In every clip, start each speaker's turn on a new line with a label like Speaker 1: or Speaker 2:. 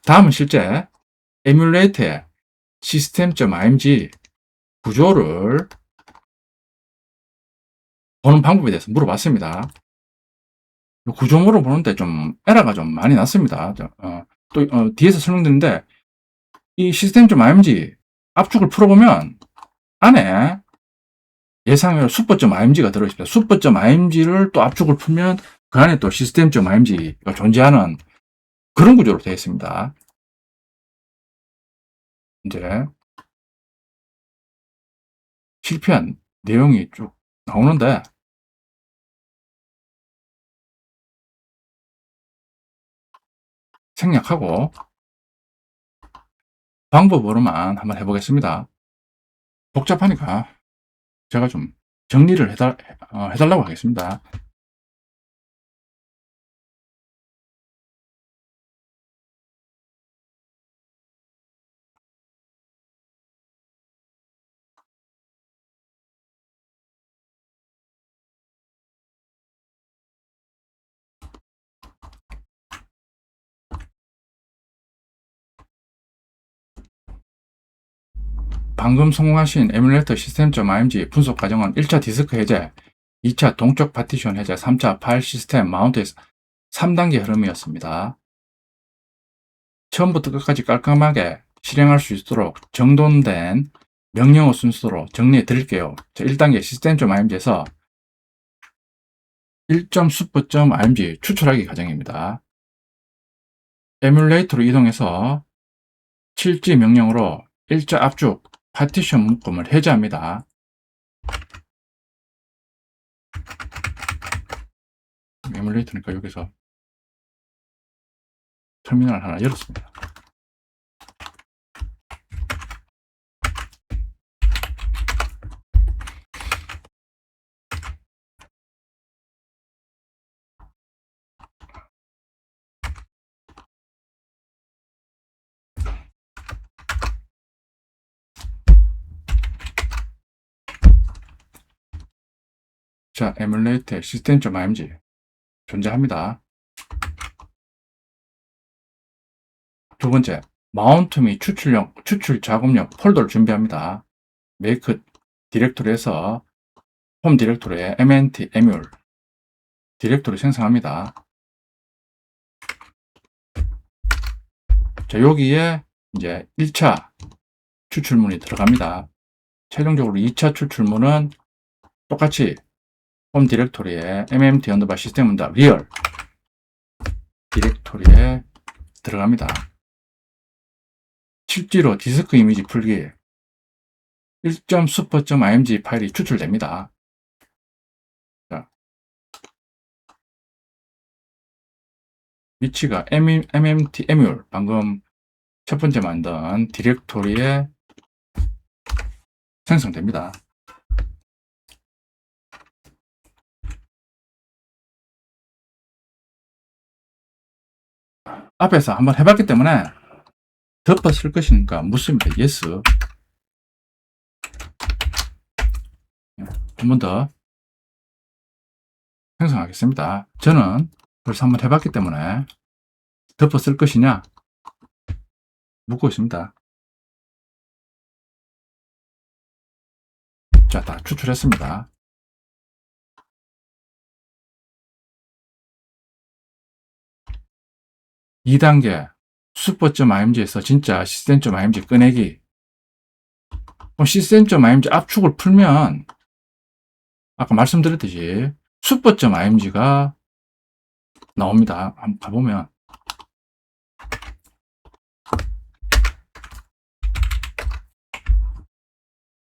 Speaker 1: 다음은 실제 에뮬레이터의 시스템.img 구조를 보는 방법에 대해서 물어봤습니다. 구조물을 보는데 좀 에러가 좀 많이 났습니다. 뒤에서 설명드리는데, 이 시스템.img 압축을 풀어보면 안에 예상외로 super.img가 들어있습니다. super.img를 또 압축을 풀면 그 안에 또 시스템.img가 존재하는 그런 구조로 되어 있습니다. 이제 실패한 내용이 쭉 나오는데, 생략하고 방법으로만 한번 해보겠습니다. 복잡하니까 제가 좀 정리를 해달라고 하겠습니다. 방금 성공하신 에뮬레이터 시스템.img 분석 과정은 1차 디스크 해제, 2차 동적 파티션 해제, 3차 파일 시스템 마운트의 3단계 흐름이었습니다. 처음부터 끝까지 깔끔하게 실행할 수 있도록 정돈된 명령어 순서로 정리해 드릴게요. 1단계 시스템.img에서 1.super.img 추출하기 과정입니다. 에뮬레이터로 이동해서 7G 명령으로 1자 압축 파티션 묶음을 해제합니다. 에뮬레이터니까 여기서 터미널 하나 열었습니다. 자, 에뮬레이터 시스템.img 존재합니다. 두 번째, 마운트 및 추출 작업용 폴더를 준비합니다. 메이크 디렉토리에서 홈 디렉토리에 mnt emul 디렉토리 생성합니다. 자, 여기에 이제 1차 추출문이 들어갑니다. 최종적으로 2차 추출문은 똑같이 홈 디렉토리에 mmt 시스템 리얼 디렉토리에 들어갑니다. 실제로 디스크 이미지 풀기 1.super.img 파일이 추출됩니다. 자, 위치가 mmt emul 방금 첫 번째 만든 디렉토리에 생성됩니다. 앞에서 한번 해봤기 때문에 덮어 쓸 것이니까 묻습니다. yes. 한 번 더 생성하겠습니다. 저는 벌써 한번 해봤기 때문에 덮어 쓸 것이냐 묻고 있습니다. 자, 다 추출했습니다. (2단계) super.img에서 진짜 시스템.img 꺼내기. 시스템.img 압축을 풀면 아까 말씀드렸듯이 super.img가 나옵니다. 한번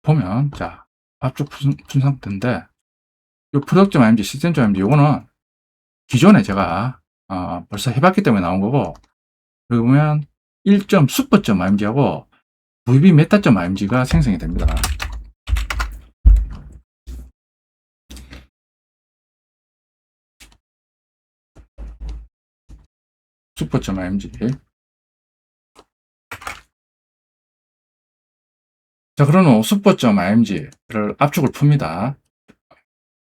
Speaker 1: 가보면 자, 압축 푼 상태인데 이 product.img, 시스템.img 요거는 기존에 제가 벌써 해봤기 때문에 나온 거고, 여기 보면 1.super.img하고 vbmeta.img가 생성이 됩니다. super.img. 자, 그런 후 super.img를 압축을 풉니다.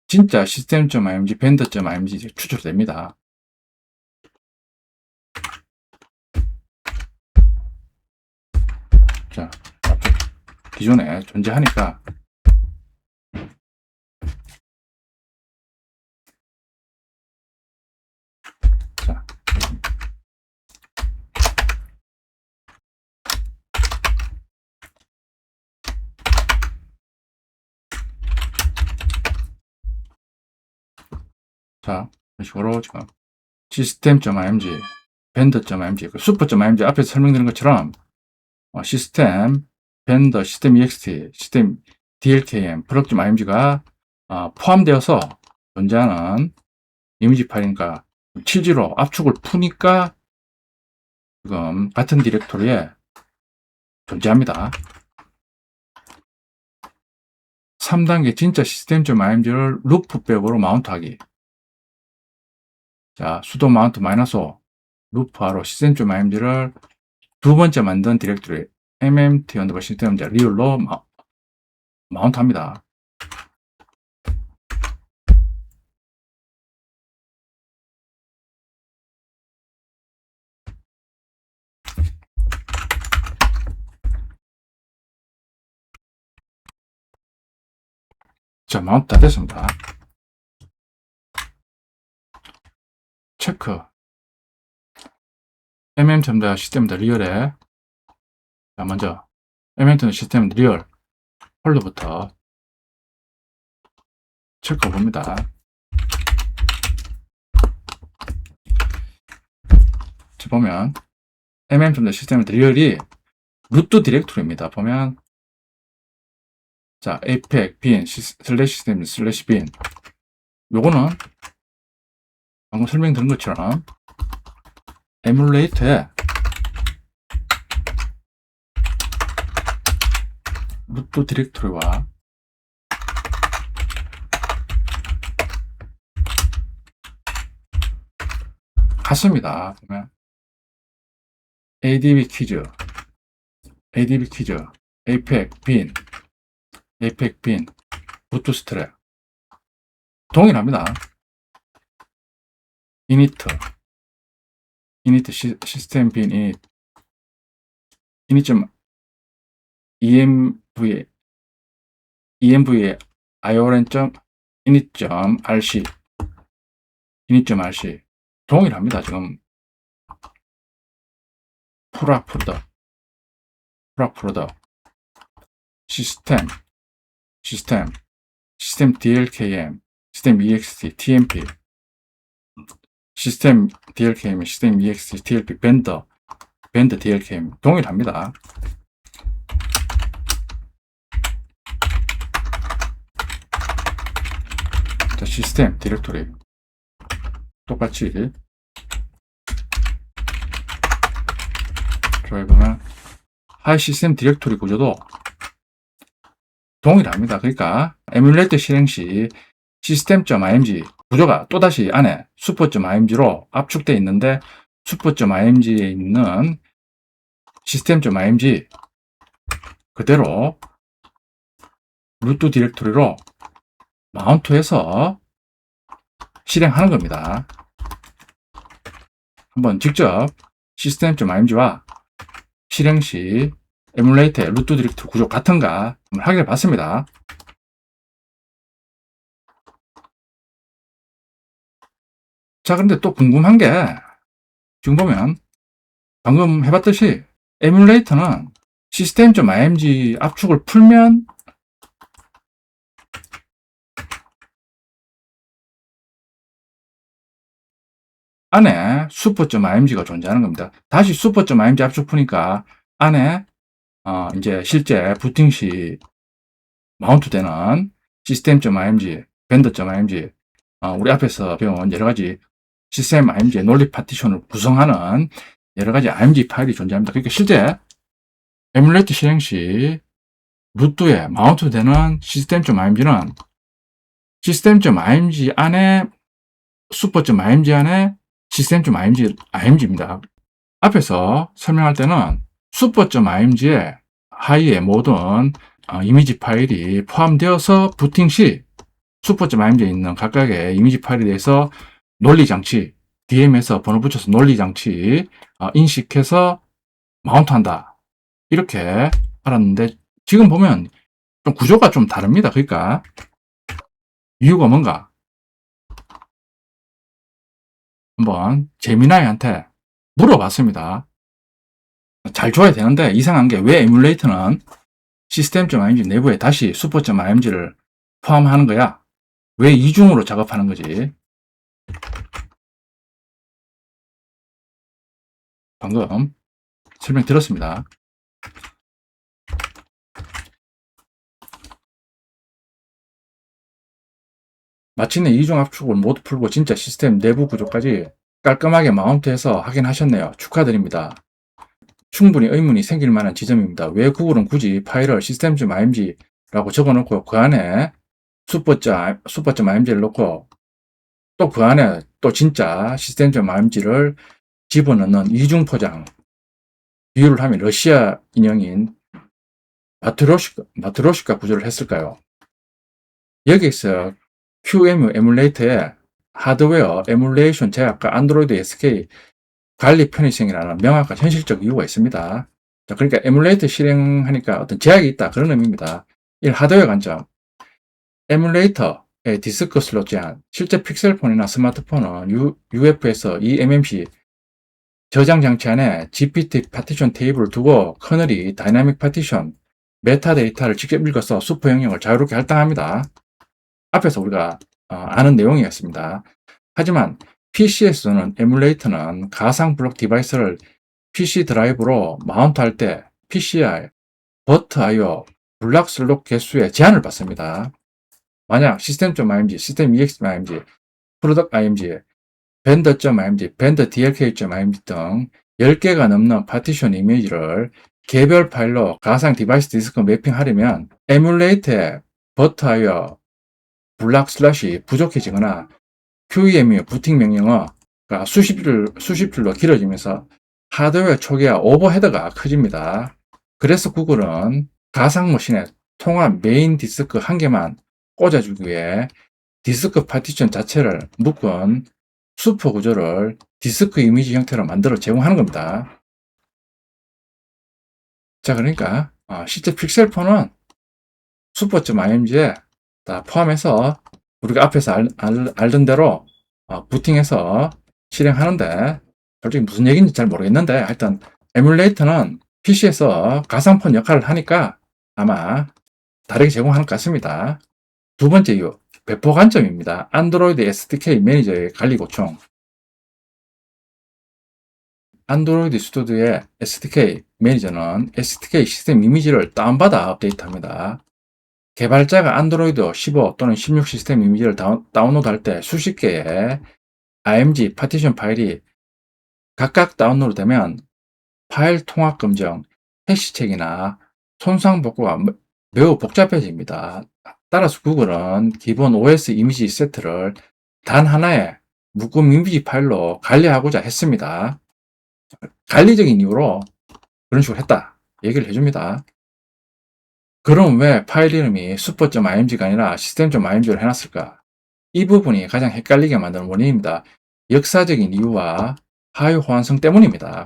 Speaker 1: 진짜 시스템.img, vendor.img 추출됩니다. 기존에 존재하니까 자, 자, 이런 식으로 지금 시스템.img, vendor.img, super.img 앞에서 설명드린 것처럼 시스템, vendor, 시스템 ext, 시스템 dlkm, product.img가 포함되어서 존재하는 이미지 파일이니까 치즈로 압축을 푸니까 지금 같은 디렉토리에 존재합니다. 3단계 진짜 시스템.img를 루프백으로 마운트하기. 자, sudo mount -o 루프하로 시스템.img를 두 번째 만든 디렉토리 mmt underbar system real로 마운트합니다. 자, 마운트 다 됐습니다. 체크 mm 시스템 리얼에 자, 먼저 mm 시스템 리얼 폴더부터 체크 봅니다. 자, 보면 mm 시스템 리얼이 루트 디렉토리입니다. 보면 자, apac bin 슬래시 시스템 슬래시 bin 요거는 방금 설명드린 것처럼 에뮬레이터에 루트 디렉토리와 같습니다. 보면 adb 퀴즈, apac bin, 부트스트랩 동일합니다. init 시스템 bin init env init.rc 동일합니다. 지금 프로덕트 시스템 dlkm 시스템 ext tmp 시스템 dlkm 시스템 ext tlp 밴더 dlkm 동일합니다. 자, 시스템 디렉토리 똑같이 저기 보면 하이 시스템 디렉토리 구조도 동일합니다. 그러니까 에뮬레이터 실행 시 시스템.img 구조가 또다시 안에 super.img로 압축되어 있는데 super.img에 있는 시스템.img 그대로 루트 디렉토리로 마운트해서 실행하는 겁니다. 한번 직접 시스템.img와 실행 시 에뮬레이터의 루트 디렉토리 구조 같은가 한번 확인해 봤습니다. 자, 그런데 또 궁금한 게 지금 보면 방금 해봤듯이 에뮬레이터는 시스템.img 압축을 풀면 안에 super.img가 존재하는 겁니다. 다시 super.img 압축 푸니까 안에 이제 실제 부팅 시 마운트 되는 시스템.img, vendor.img 우리 앞에서 배운 여러 가지 시스템 img의 논리 파티션을 구성하는 여러 가지 img 파일이 존재합니다. 그러니까 실제 에뮬레이터 실행 시 루트에 마운트 되는 시스템.img는 시스템.img 안에 super.img 안에 시스템.img입니다. 앞에서 설명할 때는 super.img의 하이의 모든 이미지 파일이 포함되어서 부팅 시 super.img에 있는 각각의 이미지 파일에 대해서 논리장치, DM에서 번호 붙여서 논리장치 인식해서 마운트한다. 이렇게 알았는데 지금 보면 좀 구조가 좀 다릅니다. 그러니까 이유가 뭔가 한번 제미나이한테 물어봤습니다. 잘 줘야 되는데 이상한 게 왜 에뮬레이터는 시스템.img 내부에 다시 슈퍼.img를 포함하는 거야? 왜 이중으로 작업하는 거지? 방금 설명 들었습니다. 마침내 이중 압축을 모두 풀고 진짜 시스템 내부 구조까지 깔끔하게 마운트해서 확인하셨네요. 축하드립니다. 충분히 의문이 생길 만한 지점입니다. 왜 구글은 굳이 파일을 system.img라고 적어놓고 그 안에 슈퍼.img를 넣고 또 그 안에 또 진짜 system.img를 집어넣는 이중 포장, 비유를 하면 러시아 인형인 마트로시카 구조를 했을까요? 여기서 QEMU 에뮬레이터에 하드웨어 에뮬레이션 제약과 안드로이드 SK 관리 편의성이라는 명확한 현실적 이유가 있습니다. 자, 그러니까 에뮬레이터 실행하니까 어떤 제약이 있다, 그런 의미입니다. 1. 하드웨어 관점. 에뮬레이터의 디스크 슬롯 제한. 실제 픽셀폰이나 스마트폰은 UF에서 eMMC 저장 장치 안에 GPT 파티션 테이블을 두고 커널이 다이나믹 파티션, 메타데이터를 직접 읽어서 슈퍼 영역을 자유롭게 할당합니다. 앞에서 우리가 아는 내용이었습니다. 하지만 PC에서는 에뮬레이터는 가상 블록 디바이스를 PC 드라이브로 마운트할 때 PCI, 버트 IO, 블락 슬롯 개수에 제한을 받습니다. 만약 시스템.img, system.ex.img, product.img, vendor.img, vendor.dlk.img 등 10개가 넘는 파티션 이미지를 개별 파일로 가상 디바이스 디스크 매핑하려면 에뮬레이터의 버트 IO, 블락 슬롯이 부족해지거나 QEMU 부팅 명령어가 수십 줄로 길어지면서 하드웨어 초기화 오버헤드가 커집니다. 그래서 구글은 가상 머신에 통합 메인 디스크 한 개만 꽂아주기 위해 디스크 파티션 자체를 묶은 슈퍼 구조를 디스크 이미지 형태로 만들어 제공하는 겁니다. 자, 그러니까 실제 픽셀폰은 슈퍼.img에 다 포함해서 우리가 앞에서 알던 대로 부팅해서 실행하는데 솔직히 무슨 얘기인지 잘 모르겠는데 하여튼 에뮬레이터는 PC에서 가상폰 역할을 하니까 아마 다르게 제공하는 것 같습니다. 두 번째 이유, 배포 관점입니다. 안드로이드 SDK 매니저의 관리 고충. 안드로이드 스튜디오의 SDK 매니저는 SDK 시스템 이미지를 다운받아 업데이트합니다. 개발자가 안드로이드 15 또는 16 시스템 이미지를 다운로드할 때 수십 개의 IMG 파티션 파일이 각각 다운로드되면 파일 통합 검정, 해시 체크나 손상 복구가 매우 복잡해집니다. 따라서 구글은 기본 OS 이미지 세트를 단 하나의 묶음 이미지 파일로 관리하고자 했습니다. 관리적인 이유로 그런 식으로 했다 얘기를 해줍니다. 그럼 왜 파일 이름이 super.img가 아니라 system.img로 해놨을까? 이 부분이 가장 헷갈리게 만드는 원인입니다. 역사적인 이유와 하위 호환성 때문입니다.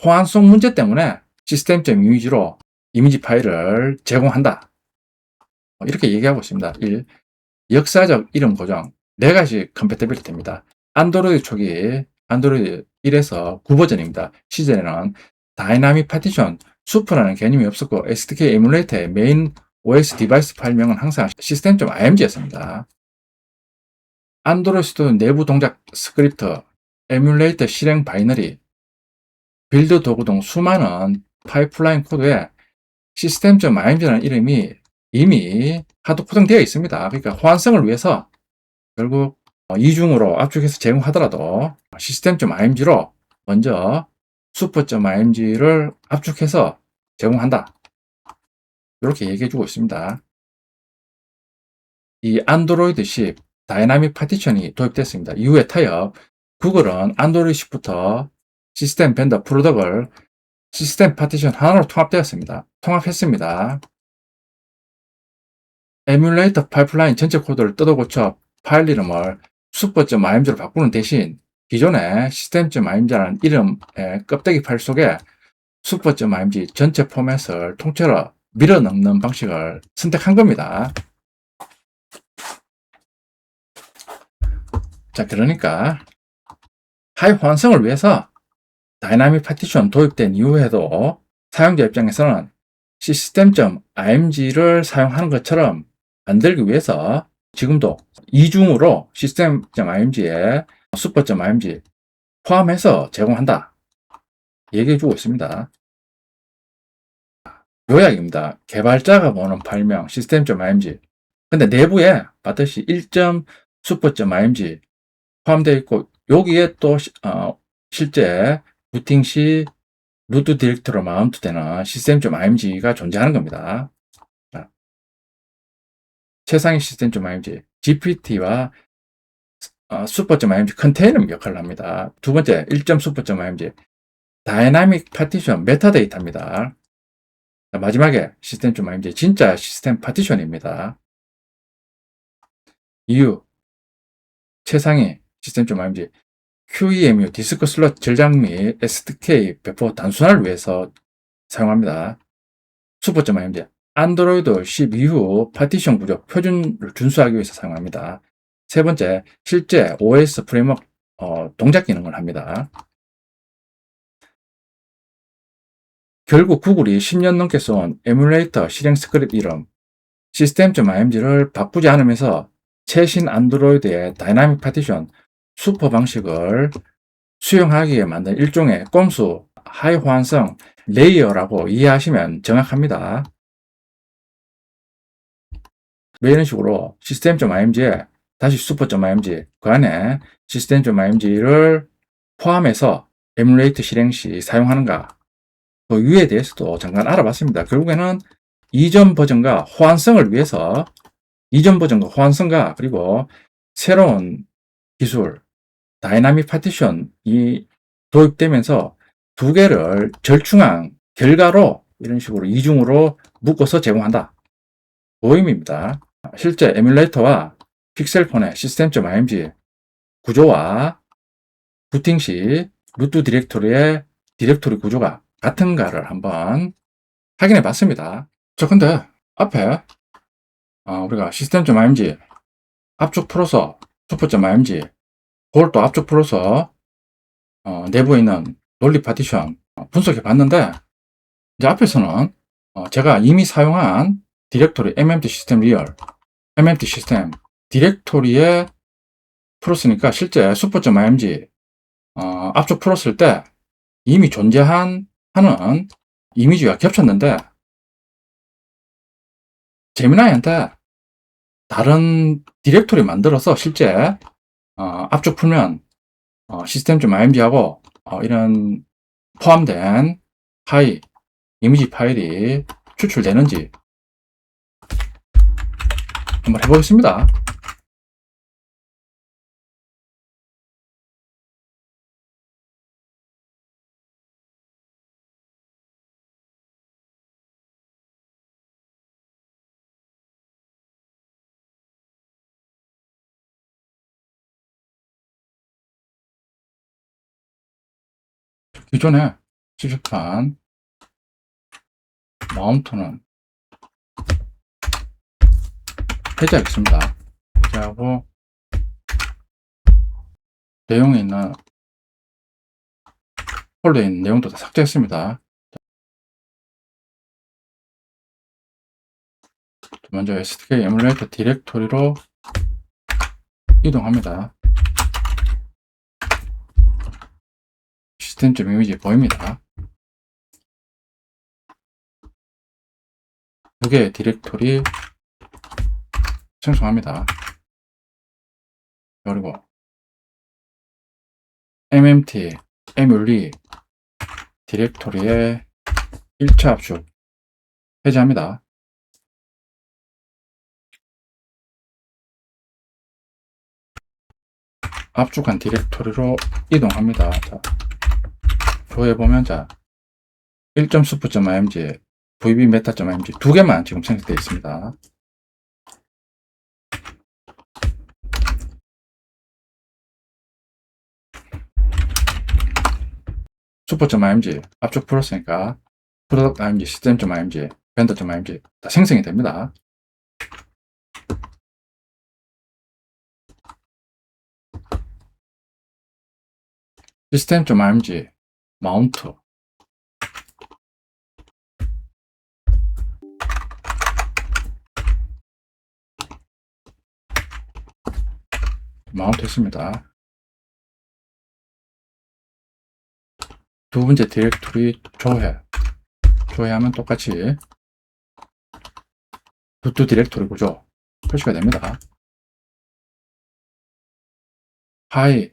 Speaker 1: 호환성 문제 때문에 system.img로 이미지 파일을 제공한다. 이렇게 얘기하고 있습니다. 1. 역사적 이름 고정, 레가시 컴패티빌리티입니다. 안드로이드 초기, 안드로이드 1에서 9버전입니다. 시절에는 다이나믹 파티션, 슈퍼라는 개념이 없었고 SDK 에뮬레이터의 메인 OS 디바이스 파일명은 항상 system.img였습니다. 안드로이드 스튜디오 내부 동작 스크립트, 에뮬레이터 실행 바이너리, 빌드 도구 등 수많은 파이프라인 코드에 system.img라는 이름이 이미 하드 코딩되어 있습니다. 그러니까 호환성을 위해서 결국 이중으로 압축해서 제공하더라도 system.img로 먼저 super.img를 압축해서 제공한다. 이렇게 얘기해주고 있습니다. 이 안드로이드 10 다이나믹 파티션이 도입됐습니다. 이후에 타협, 구글은 안드로이드 10부터 시스템 벤더 프로덕을 시스템 파티션 하나로 통합했습니다. 에뮬레이터 파이프라인 전체 코드를 뜯어 고쳐 파일 이름을 super.img로 바꾸는 대신 기존의 system.img라는 이름의 껍데기 파일 속에 super.img 전체 포맷을 통째로 밀어넣는 방식을 선택한 겁니다. 자, 그러니까 하이 호환성을 위해서 다이나믹 파티션 도입된 이후에도 사용자 입장에서는 시스템.img를 사용하는 것처럼 만들기 위해서 지금도 이중으로 시스템.img에 슈퍼.img 포함해서 제공한다 얘기해주고 있습니다. 요약입니다. 개발자가 보는 파일명 시스템.img, 근데 내부에 봤듯이 1.super.img 포함되어 있고, 여기에 또 실제 부팅 시 루트 디렉터로 마운트되는 시스템.img가 존재하는 겁니다. 자, 최상위 시스템.img, GPT와 super.img 컨테이너 역할을 합니다. 두 번째 1.super.img 다이나믹 파티션 메타데이터입니다. 마지막에 시스템.img 진짜 시스템 파티션입니다. 이유 최상위 시스템.img QEMU 디스크 슬롯 저장 및 SDK 배포 단순화를 위해서 사용합니다. 슈퍼.img 안드로이드 10 이후 파티션 구조 표준을 준수하기 위해서 사용합니다. 세 번째, 실제 OS 프레임워크 동작 기능을 합니다. 결국 구글이 10년 넘게 써온 에뮬레이터 실행 스크립트 이름 시스템.img를 바꾸지 않으면서 최신 안드로이드의 다이나믹 파티션 슈퍼 방식을 수용하기에 만든 일종의 꼼수 하이 호환성 레이어라고 이해하시면 정확합니다. 왜 이런 식으로 시스템.img에 다시 슈퍼.img 그 안에 시스템.img를 포함해서 에뮬레이터 실행 시 사용하는가, 그 이유에 대해서도 잠깐 알아봤습니다. 결국에는 이전 버전과 호환성을 위해서 이전 버전과 호환성과 그리고 새로운 기술 다이나믹 파티션이 도입되면서 두 개를 절충한 결과로 이런 식으로 이중으로 묶어서 제공한다 그 의미입니다. 실제 에뮬레이터와 픽셀폰의 시스템.img 구조와 부팅 시 루트 디렉토리의 디렉토리 구조가 같은가를 한번 확인해 봤습니다. 저 근데 앞에 우리가 시스템.img 압축 풀어서 슈퍼.img 그걸 또 압축 풀어서 내부에 있는 논리 파티션 분석해 봤는데, 이제 앞에서는 제가 이미 사용한 디렉토리 MMT 시스템 리얼 MMT 시스템 디렉토리에 풀었으니까 실제 슈퍼.img 압축 풀었을 때 이미 존재한 하는 이미지와 겹쳤는데, 제미나이한테 다른 디렉토리 만들어서 실제 압축 풀면 시스템.img하고 이런 포함된 하이 이미지 파일이 추출되는지 한번 해보겠습니다. 기존에 수집한 마운트는 해제하겠습니다. 해제하고 내용에 있는 폴더에 있는 내용도 다 삭제했습니다. 먼저 SDK 에뮬레이터 디렉토리로 이동합니다. 시스템.img 보입니다. 두 개의 디렉토리 생성합니다. 그리고 MMT, 에뮬리 디렉토리의 1차 압축 해제합니다. 압축한 디렉토리로 이동합니다. 자, 조회해보면 자 1.super.img, vbmeta.img 두 개만 지금 생성되어 있습니다. 슈퍼.img 압축 풀었으니까 product.img, system.img vendor.img 다 생성이 됩니다. system.img 마운트 마운트 했습니다. 두 번째 디렉토리 조회하면 똑같이 루트 디렉토리 구조 표시가 됩니다. 하이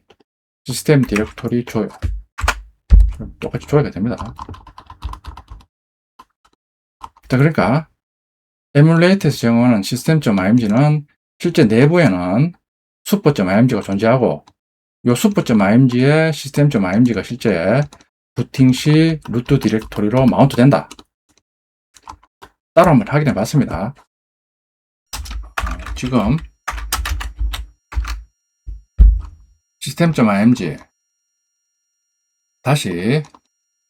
Speaker 1: 시스템 디렉토리 조회 똑같이 조회가 됩니다. 자, 그러니까 에뮬레이터에서 제공하는 system.img는 실제 내부에는 super.img가 존재하고 이 super.img에 system.img가 실제 부팅 시 루트 디렉토리로 마운트 된다. 따로 한번 확인해 봤습니다. 지금 system.img 다시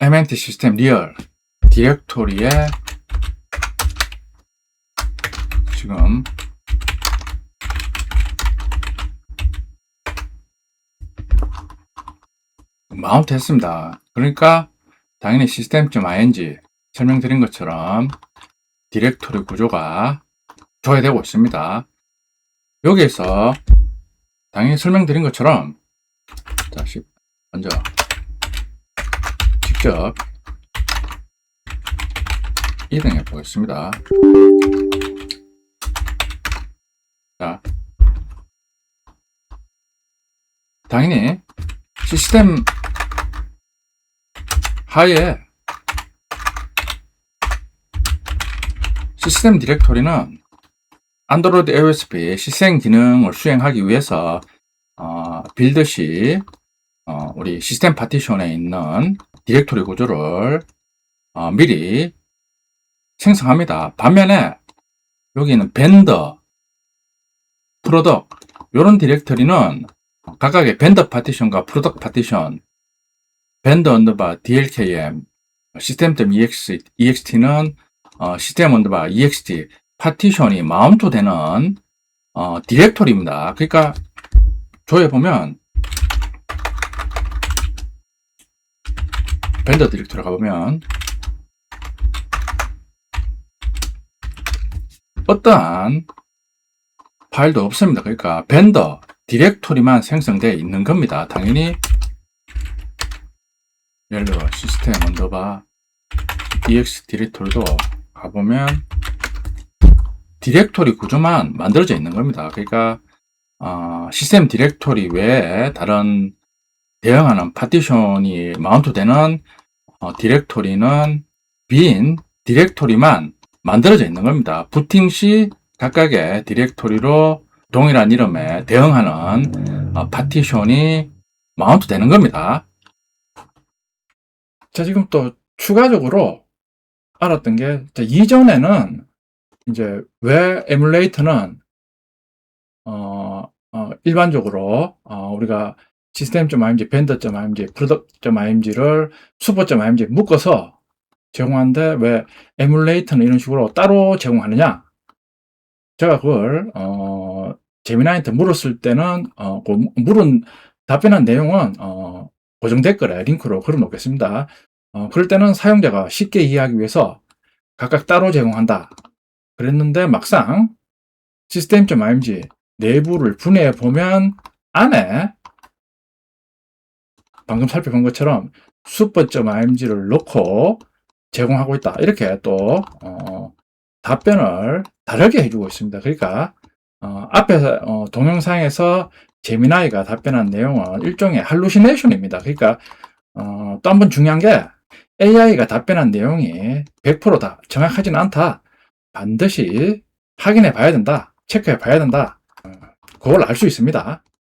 Speaker 1: mnt system real 디렉토리에 지금 마운트 했습니다. 그러니까 당연히 system.ing 설명드린 것처럼 디렉토리 구조가 조회되고 있습니다. 여기에서 당연히 설명드린 것처럼 자, 먼저 직접 이동해 보겠습니다. 자, 당연히 시스템 하에 시스템 디렉토리는 안드로이드 AOSP 시생 기능을 수행하기 위해서 빌드 시 우리 시스템 파티션에 있는 디렉토리 구조를 미리 생성합니다. 반면에 여기는 벤더, 프로덕 이런 디렉토리는 각각의 벤더 파티션과 프로덕트 파티션, 벤더 언더바 DLKM, system.ext는 시스템 언더바 ext 파티션이 마운트 되는 디렉토리입니다. 그러니까 조회 보면 벤더 디렉토리 가보면 어떠한 파일도 없습니다. 그러니까 벤더 디렉토리만 생성되어 있는 겁니다. 당연히 예를 들어 시스템 언더바 ex 디렉토리도 가보면 디렉토리 구조만 만들어져 있는 겁니다. 그러니까 시스템 디렉토리 외에 다른 대응하는 파티션이 마운트 되는 디렉토리는 빈 디렉토리만 만들어져 있는 겁니다. 부팅 시 각각의 디렉토리로 동일한 이름에 대응하는 파티션이 마운트 되는 겁니다. 자, 지금 또 추가적으로 알았던 게, 자, 이전에는 이제 왜 에뮬레이터는 일반적으로 우리가 system.img, vendor.img, product.img를 super.img 묶어서 제공하는데 왜 에뮬레이터는 이런 식으로 따로 제공하느냐? 제가 그걸 제미나이한테 물었을 때는 그 물은 답변한 내용은 고정 댓글에 링크로 걸어 놓겠습니다. 그럴 때는 사용자가 쉽게 이해하기 위해서 각각 따로 제공한다 그랬는데 막상 system.img 내부를 분해해 보면 안에 방금 살펴본 것처럼 super.img를 넣고 제공하고 있다. 이렇게 또 답변을 다르게 해주고 있습니다. 그러니까 앞에 동영상에서 제미나이가 답변한 내용은 일종의 할루시네이션입니다. 그러니까 또 한 번 중요한 게 AI가 답변한 내용이 100% 정확하지는 않다. 반드시 확인해 봐야 된다. 체크해 봐야 된다. 그걸 알 수 있습니다.